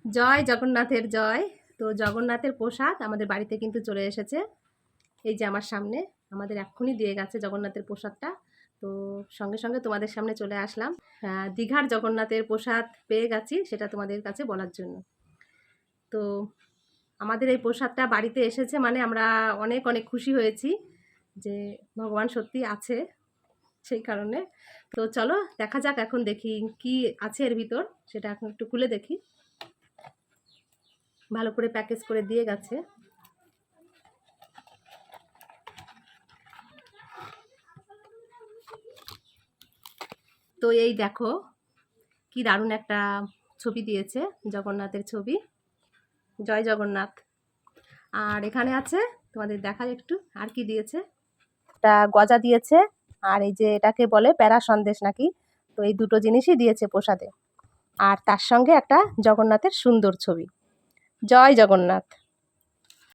জয় জগন্নাথের জয়। তো জগন্নাথের প্রসাদ আমাদের বাড়িতে কিন্তু চলে এসেছে। এই যে আমার সামনে আমাদের এক্ষুনি দিয়ে গেছে জগন্নাথের প্রসাদটা। তো সঙ্গে সঙ্গে তোমাদের সামনে চলে আসলাম দীঘার জগন্নাথের প্রসাদ পেয়ে গেছি সেটা তোমাদের কাছে বলার জন্য। তো আমাদের এই প্রসাদটা বাড়িতে এসেছে মানে আমরা অনেক অনেক খুশি হয়েছি যে ভগবান সত্যি আছে সেই কারণে। তো চলো দেখা যাক, এখন দেখি কি আছে এর ভিতর, সেটা এখন একটু খুলে দেখি। ভালো করে প্যাকেজ করে দিয়ে গেছে। তো এই দেখো কি দারুণ একটা ছবি দিয়েছে, জগন্নাথের ছবি। জয় জগন্নাথ। আর এখানে আছে, তোমাদের দেখাই একটু আর কি দিয়েছে। একটা গজা দিয়েছে, আর এই যে এটাকে বলে প্যারা সন্দেশ নাকি। তো এই দুটো জিনিসই দিয়েছে প্রসাদে, আর তার সঙ্গে একটা জগন্নাথের সুন্দর ছবি। জয় জগন্নাথ।